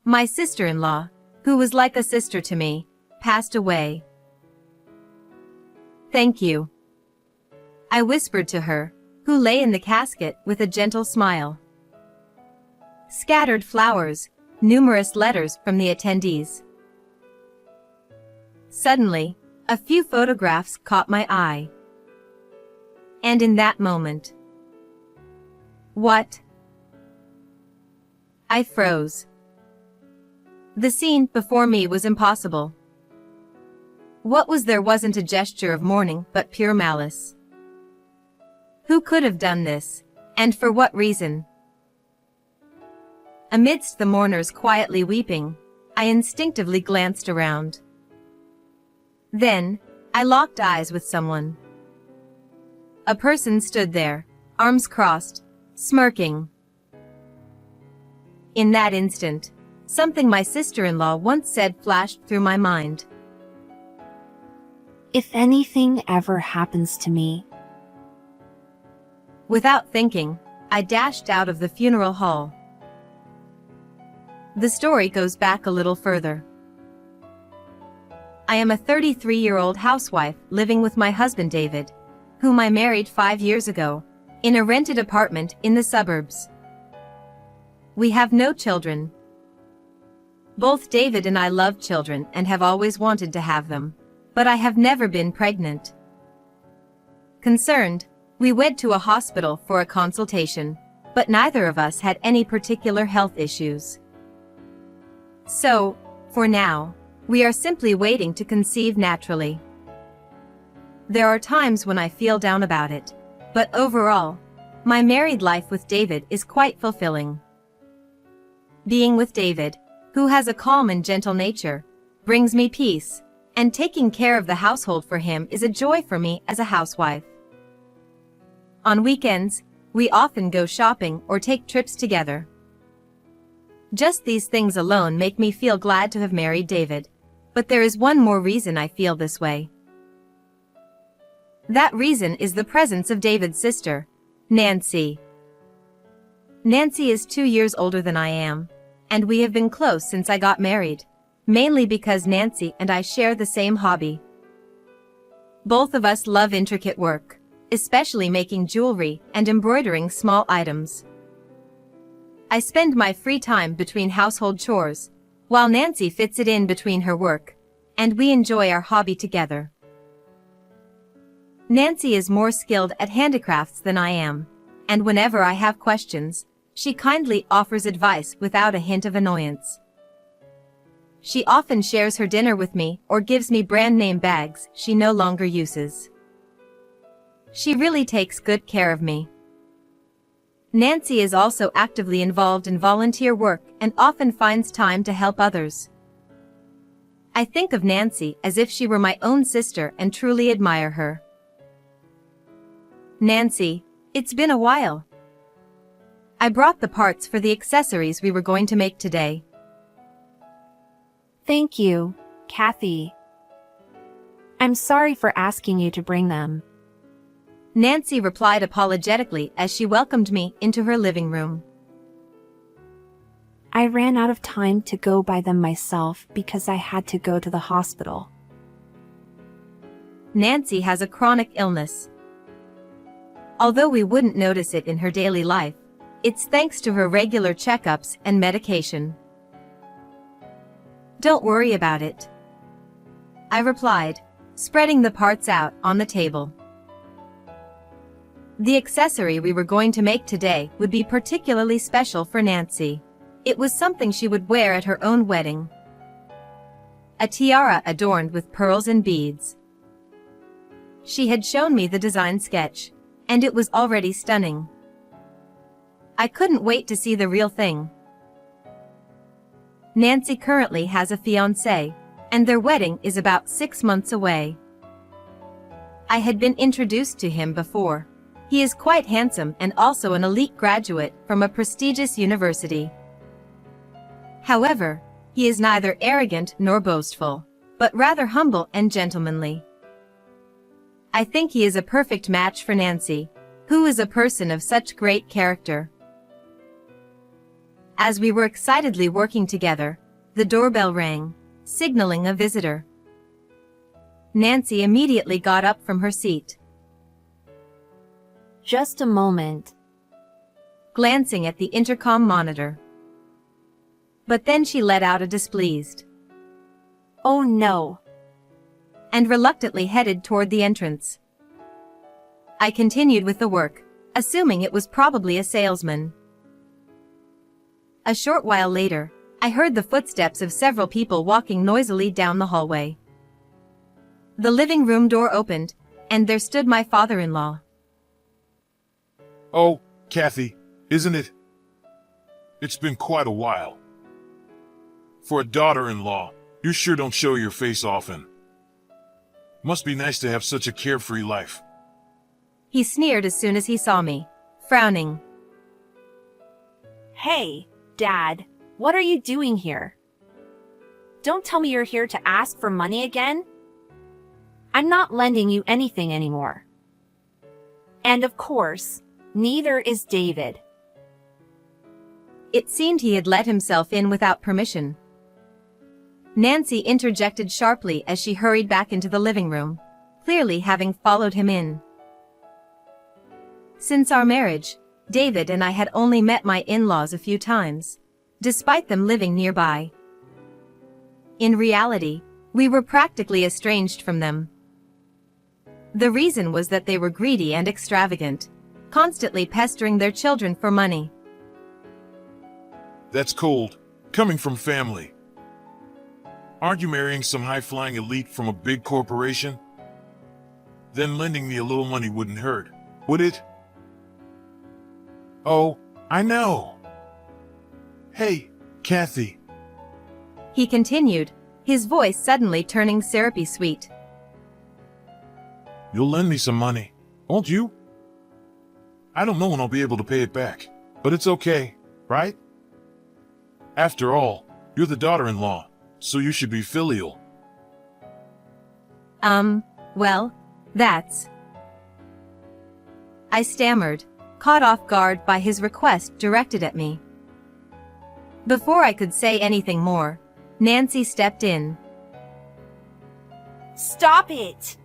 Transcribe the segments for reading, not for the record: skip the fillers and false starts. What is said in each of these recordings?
My sister-in-law, who was like a sister to me, passed away. Thank you, I whispered to her, who lay in the casket with a gentle smile. Scattered flowers, numerous letters from the attendees. Suddenly, a few photographs caught my eye. And in that moment, what? I froze. The scene before me was impossible. What was there wasn't a gesture of mourning but pure malice. Who could have done this, and for what reason? Amidst the mourners quietly weeping, I instinctively glanced around. Then, I locked eyes with someone. A person stood there, arms crossed, smirking. In that instant, something my sister-in-law once said flashed through my mind. If anything ever happens to me. Without thinking, I dashed out of the funeral hall. The story goes back a little further. I am a 33-year-old housewife living with my husband David, whom I married 5 years ago, in a rented apartment in the suburbs. We have no children. Both David and I love children and have always wanted to have them, but I have never been pregnant. Concerned, we went to a hospital for a consultation, but neither of us had any particular health issues. So, for now, we are simply waiting to conceive naturally. There are times when I feel down about it, but overall, my married life with David is quite fulfilling. Being with David, who has a calm and gentle nature, brings me peace, and taking care of the household for him is a joy for me as a housewife. On weekends, we often go shopping or take trips together. Just these things alone make me feel glad to have married David, but there is one more reason I feel this way. That reason is the presence of David's sister, Nancy. Nancy is 2 years older than I am, and we have been close since I got married, mainly because Nancy and I share the same hobby. Both of us love intricate work, especially making jewelry and embroidering small items. I spend my free time between household chores, while Nancy fits it in between her work, and we enjoy our hobby together. Nancy is more skilled at handicrafts than I am, and whenever I have questions, she kindly offers advice without a hint of annoyance. She often shares her dinner with me or gives me brand name bags she no longer uses. She really takes good care of me. Nancy is also actively involved in volunteer work and often finds time to help others. I think of Nancy as if she were my own sister and truly admire her. Nancy, it's been a while. I brought the parts for the accessories we were going to make today. Thank you, Kathy. I'm sorry for asking you to bring them. Nancy replied apologetically as she welcomed me into her living room. I ran out of time to go buy them myself because I had to go to the hospital. Nancy has a chronic illness. Although we wouldn't notice it in her daily life, it's thanks to her regular checkups and medication. Don't worry about it, I replied, spreading the parts out on the table. The accessory we were going to make today would be particularly special for Nancy. It was something she would wear at her own wedding. A tiara adorned with pearls and beads. She had shown me the design sketch, and it was already stunning. I couldn't wait to see the real thing. Nancy currently has a fiancé, and their wedding is about 6 months away. I had been introduced to him before. He is quite handsome and also an elite graduate from a prestigious university. However, he is neither arrogant nor boastful, but rather humble and gentlemanly. I think he is a perfect match for Nancy, who is a person of such great character. As we were excitedly working together, the doorbell rang, signaling a visitor. Nancy immediately got up from her seat, Just a moment. glancing at the intercom monitor. But then she let out a displeased, Oh no. and reluctantly headed toward the entrance. I continued with the work, assuming it was probably a salesman. A short while later, I heard the footsteps of several people walking noisily down the hallway. The living room door opened, and there stood my father-in-law. Oh, Kathy, isn't it? It's been quite a while. For a daughter-in-law, you sure don't show your face often. Must be nice to have such a carefree life. He sneered as soon as he saw me, frowning. Hey, Dad, what are you doing here? Don't tell me you're here to ask for money again. I'm not lending you anything anymore. And of course, neither is David. It seemed he had let himself in without permission. Nancy interjected sharply as she hurried back into the living room, clearly having followed him in. Since our marriage, David and I had only met my in-laws a few times, despite them living nearby. In reality, we were practically estranged from them. The reason was that they were greedy and extravagant, constantly pestering their children for money. That's cold, coming from family. Aren't you marrying some high-flying elite from a big corporation? Then lending me a little money wouldn't hurt, would it? Oh, I know. Hey, Kathy. He continued, his voice suddenly turning syrupy sweet. You'll lend me some money, won't you? I don't know when I'll be able to pay it back, but it's okay, right? After all, you're the daughter-in-law, so you should be filial. Well, that's... I stammered, caught off guard by his request directed at me. Before I could say anything more, Nancy stepped in. Stop it!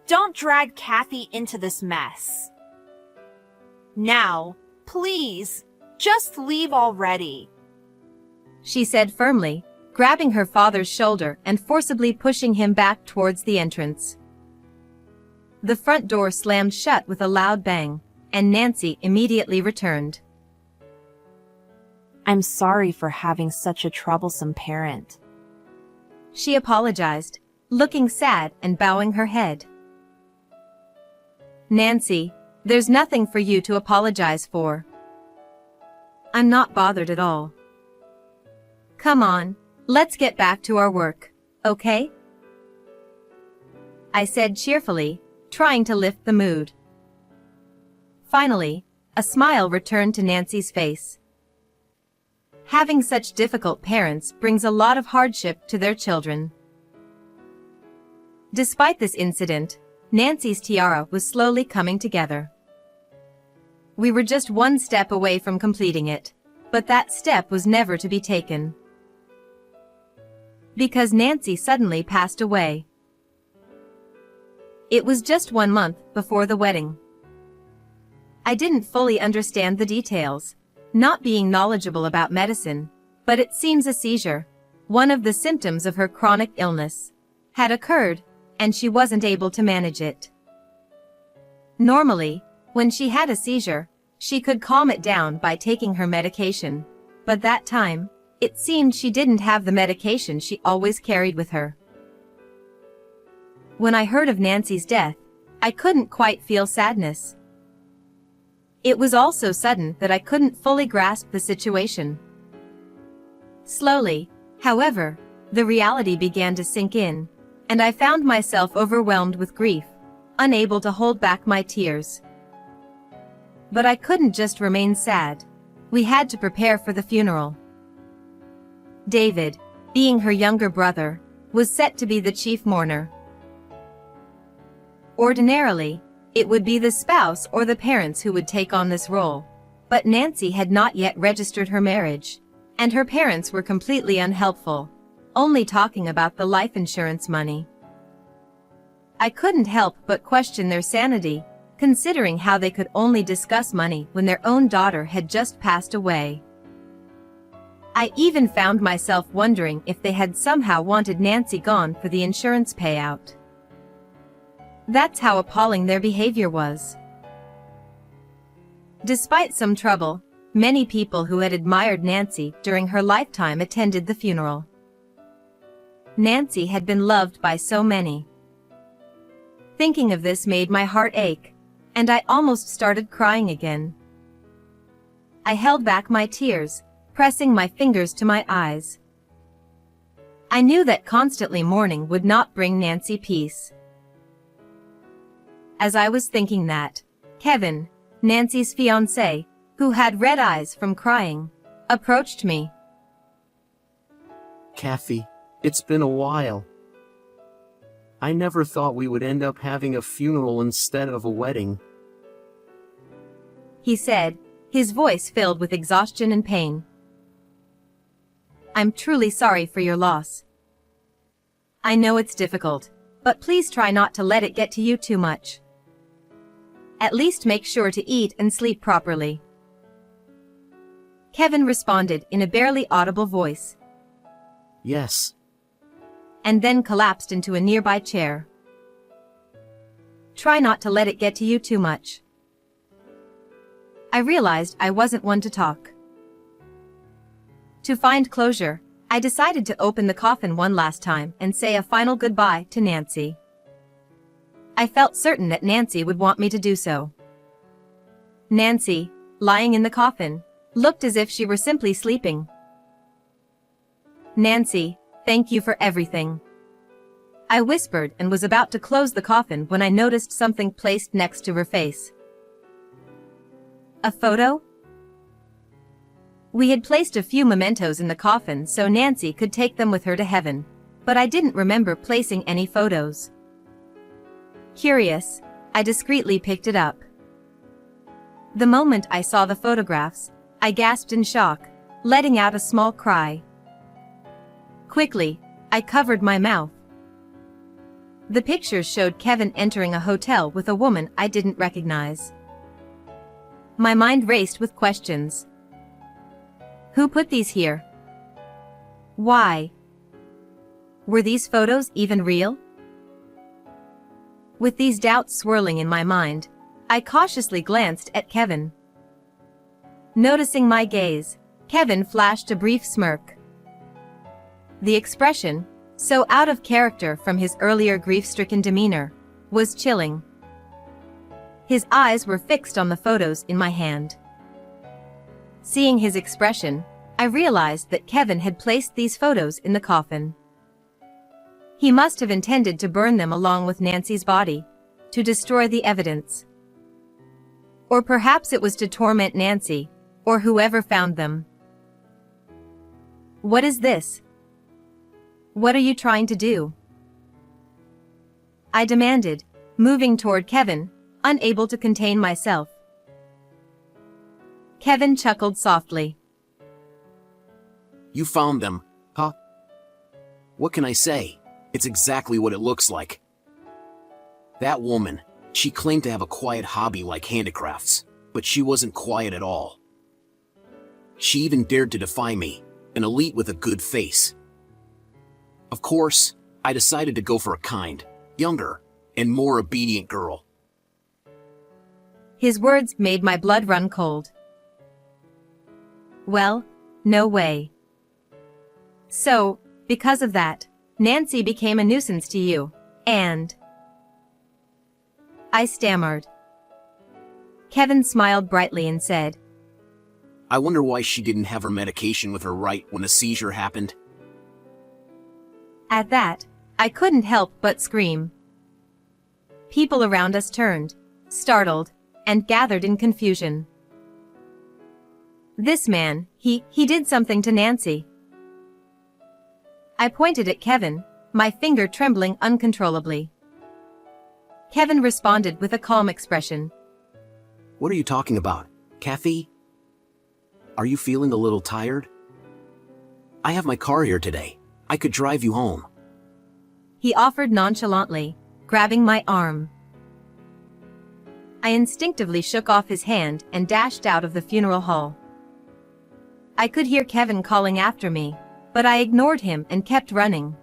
Don't drag Kathy into this mess. Now, please, just leave already. She said firmly, grabbing her father's shoulder and forcibly pushing him back towards the entrance. The front door slammed shut with a loud bang, and Nancy immediately returned. I'm sorry for having such a troublesome parent. She apologized, looking sad and bowing her head. Nancy, there's nothing for you to apologize for. I'm not bothered at all. Come on, let's get back to our work, okay? I said cheerfully, trying to lift the mood. Finally, a smile returned to Nancy's face. Having such difficult parents brings a lot of hardship to their children. Despite this incident, Nancy's tiara was slowly coming together. We were just one step away from completing it, but that step was never to be taken. Because Nancy suddenly passed away. It was just 1 month before the wedding. I didn't fully understand the details, not being knowledgeable about medicine, but it seems a seizure, one of the symptoms of her chronic illness, had occurred, and she wasn't able to manage it. Normally, when she had a seizure, she could calm it down by taking her medication, but that time, it seemed she didn't have the medication she always carried with her. When I heard of Nancy's death, I couldn't quite feel sadness. It was all so sudden that I couldn't fully grasp the situation. Slowly, however, the reality began to sink in, and I found myself overwhelmed with grief, unable to hold back my tears. But I couldn't just remain sad. We had to prepare for the funeral. David, being her younger brother, was set to be the chief mourner. Ordinarily, it would be the spouse or the parents who would take on this role, But Nancy had not yet registered her marriage, and her parents were completely unhelpful, only talking about the life insurance money. I couldn't help but question their sanity, considering how they could only discuss money when their own daughter had just passed away. I even found myself wondering if they had somehow wanted Nancy gone for the insurance payout. That's how appalling their behavior was. Despite some trouble, many people who had admired Nancy during her lifetime attended the funeral. Nancy had been loved by so many. Thinking of this made my heart ache, and I almost started crying again. I held back my tears, pressing my fingers to my eyes. I knew that constantly mourning would not bring Nancy peace. As I was thinking that, Kevin, Nancy's fiancé, who had red eyes from crying, approached me. Kathy, it's been a while. I never thought we would end up having a funeral instead of a wedding. He said, his voice filled with exhaustion and pain. I'm truly sorry for your loss. I know it's difficult, but please try not to let it get to you too much. At least make sure to eat and sleep properly. Kevin responded in a barely audible voice. Yes. And then collapsed into a nearby chair. Try not to let it get to you too much. I realized I wasn't one to talk. To find closure, I decided to open the coffin one last time and say a final goodbye to Nancy. I felt certain that Nancy would want me to do so. Nancy, lying in the coffin, looked as if she were simply sleeping. Nancy, thank you for everything. I whispered and was about to close the coffin when I noticed something placed next to her face. A photo? We had placed a few mementos in the coffin so Nancy could take them with her to heaven, but I didn't remember placing any photos. Curious, I discreetly picked it up. The moment I saw the photographs, I gasped in shock, letting out a small cry. Quickly, I covered my mouth. The pictures showed Kevin entering a hotel with a woman I didn't recognize. My mind raced with questions. Who put these here? Why? Were these photos even real? With these doubts swirling in my mind, I cautiously glanced at Kevin. Noticing my gaze, Kevin flashed a brief smirk. The expression, so out of character from his earlier grief-stricken demeanor, was chilling. His eyes were fixed on the photos in my hand. Seeing his expression, I realized that Kevin had placed these photos in the coffin. He must have intended to burn them along with Nancy's body, to destroy the evidence. Or perhaps it was to torment Nancy, or whoever found them. What is this? What are you trying to do? I demanded, moving toward Kevin, unable to contain myself. Kevin chuckled softly. You found them, huh? What can I say? It's exactly what it looks like. That woman, she claimed to have a quiet hobby like handicrafts, but she wasn't quiet at all. She even dared to defy me, an elite with a good face. Of course, I decided to go for a kind, younger, and more obedient girl. His words made my blood run cold. Well, no way. So, because of that, Nancy became a nuisance to you, and... I stammered. Kevin smiled brightly and said, I wonder why she didn't have her medication with her right when a seizure happened. At that, I couldn't help but scream. People around us turned, startled, and gathered in confusion. This man, he did something to Nancy. I pointed at Kevin, my finger trembling uncontrollably. Kevin responded with a calm expression. What are you talking about, Kathy? Are you feeling a little tired? I have my car here today. I could drive you home. He offered nonchalantly, grabbing my arm. I instinctively shook off his hand and dashed out of the funeral hall. I could hear Kevin calling after me, but I ignored him and kept running.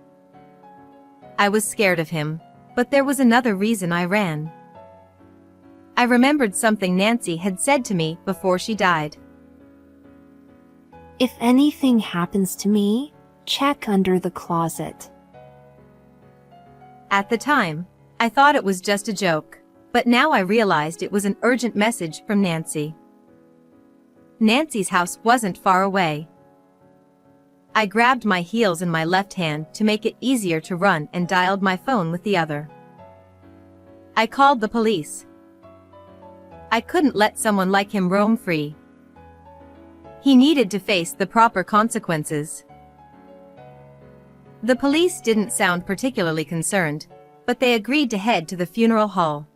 I was scared of him, but there was another reason I ran. I remembered something Nancy had said to me before she died. If anything happens to me, check under the closet. At the time, I thought it was just a joke, but now I realized it was an urgent message from Nancy. Nancy's house wasn't far away. I grabbed my heels in my left hand to make it easier to run and dialed my phone with the other. I called the police. I couldn't let someone like him roam free. He needed to face the proper consequences. The police didn't sound particularly concerned, but they agreed to head to the funeral hall.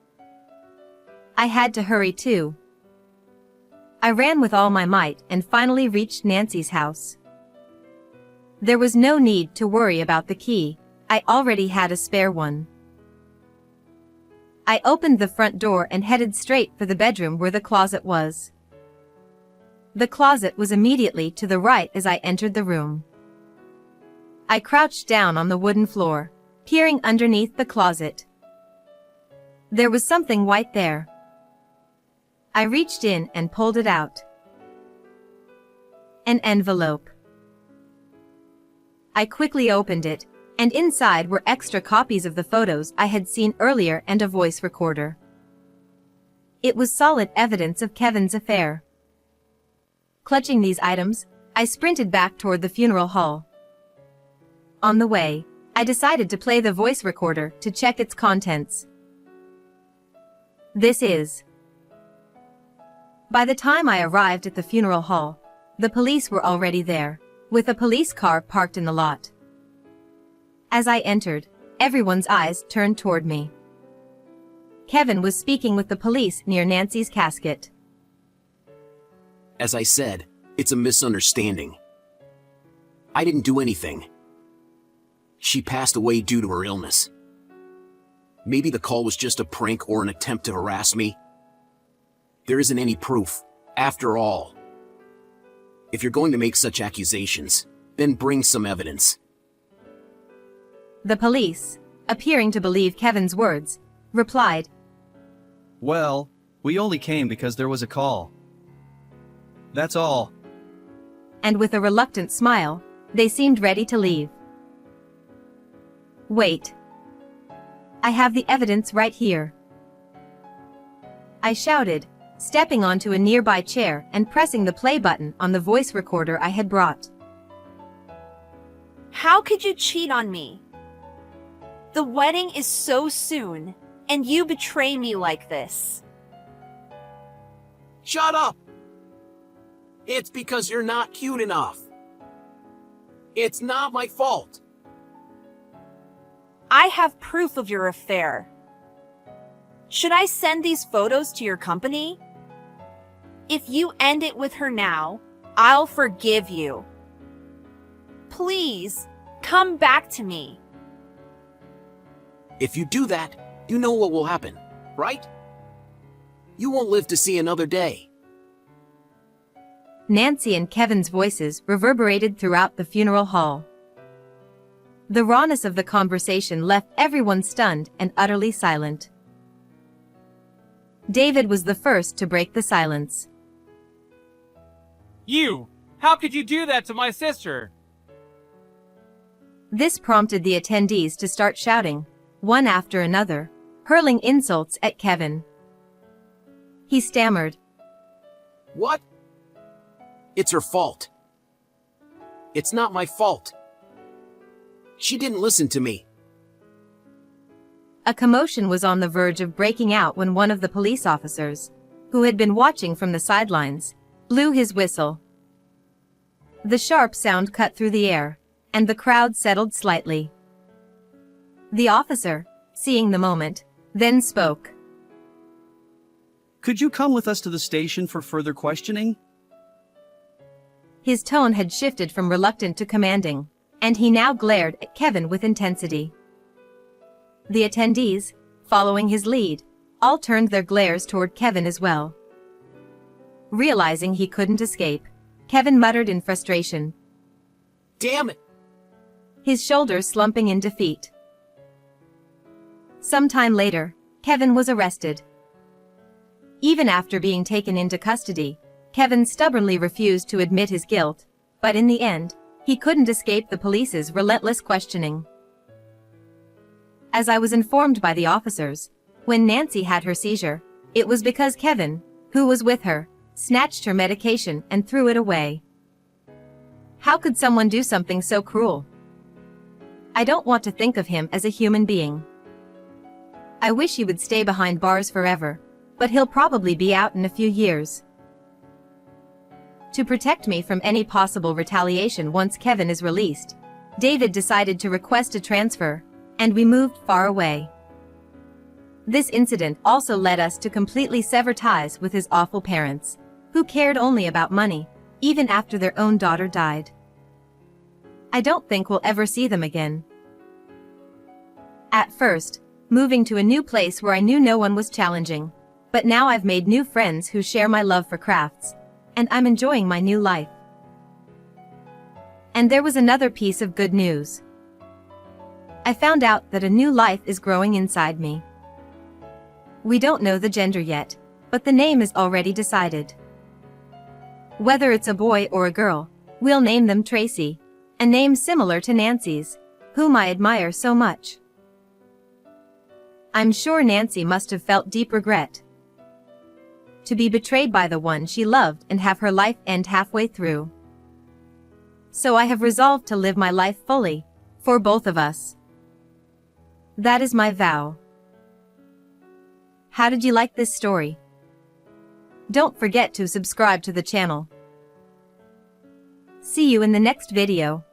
I had to hurry too. I ran with all my might and finally reached Nancy's house. There was no need to worry about the key. I already had a spare one. I opened the front door and headed straight for the bedroom where the closet was. The closet was immediately to the right as I entered the room. I crouched down on the wooden floor, peering underneath the closet. There was something white there. I reached in and pulled it out. An envelope. I quickly opened it, and inside were extra copies of the photos I had seen earlier and a voice recorder. It was solid evidence of Kevin's affair. Clutching these items, I sprinted back toward the funeral hall. On the way, I decided to play the voice recorder to check its contents. This is. By the time I arrived at the funeral hall, the police were already there, with a police car parked in the lot. As I entered, everyone's eyes turned toward me. Kevin was speaking with the police near Nancy's casket. As I said, it's a misunderstanding. I didn't do anything. She passed away due to her illness. Maybe the call was just a prank or an attempt to harass me. There isn't any proof, after all. If you're going to make such accusations, then bring some evidence. The police, appearing to believe Kevin's words, replied, Well, we only came because there was a call. That's all. and with a reluctant smile, they seemed ready to leave. Wait. I have the evidence right here. I shouted, stepping onto a nearby chair and pressing the play button on the voice recorder I had brought. How could you cheat on me? The wedding is so soon, and you betray me like this. Shut up! It's because you're not cute enough. It's not my fault. I have proof of your affair. Should I send these photos to your company? If you end it with her now, I'll forgive you. Please, come back to me. If you do that, you know what will happen, right? You won't live to see another day. Nancy and Kevin's voices reverberated throughout the funeral hall. The rawness of the conversation left everyone stunned and utterly silent. David was the first to break the silence. You! How could you do that to my sister? This prompted the attendees to start shouting, one after another, hurling insults at Kevin. He stammered, What? It's her fault. It's not my fault. She didn't listen to me. A commotion was on the verge of breaking out when one of the police officers, who had been watching from the sidelines, blew his whistle. The sharp sound cut through the air, and the crowd settled slightly. The officer, seeing the moment, then spoke. Could you come with us to the station for further questioning? His tone had shifted from reluctant to commanding, and he now glared at Kevin with intensity. The attendees, following his lead, all turned their glares toward Kevin as well. Realizing he couldn't escape, Kevin muttered in frustration, Damn it! his shoulders slumping in defeat. Sometime later, Kevin was arrested. Even after being taken into custody, Kevin stubbornly refused to admit his guilt, but in the end, he couldn't escape the police's relentless questioning. As I was informed by the officers, when Nancy had her seizure, it was because Kevin, who was with her, snatched her medication and threw it away. How could someone do something so cruel? I don't want to think of him as a human being. I wish he would stay behind bars forever, but he'll probably be out in a few years. To protect me from any possible retaliation once Kevin is released, David decided to request a transfer, and we moved far away. This incident also led us to completely sever ties with his awful parents, who cared only about money, even after their own daughter died. I don't think we'll ever see them again. At first, moving to a new place where I knew no one was challenging, but now I've made new friends who share my love for crafts, and I'm enjoying my new life. And there was another piece of good news. I found out that a new life is growing inside me. We don't know the gender yet, but the name is already decided. Whether it's a boy or a girl, we'll name them Tracy, a name similar to Nancy's, whom I admire so much. I'm sure Nancy must have felt deep regret to be betrayed by the one she loved and have her life end halfway through. So I have resolved to live my life fully, for both of us. That is my vow. How did you like this story? Don't forget to subscribe to the channel. See you in the next video.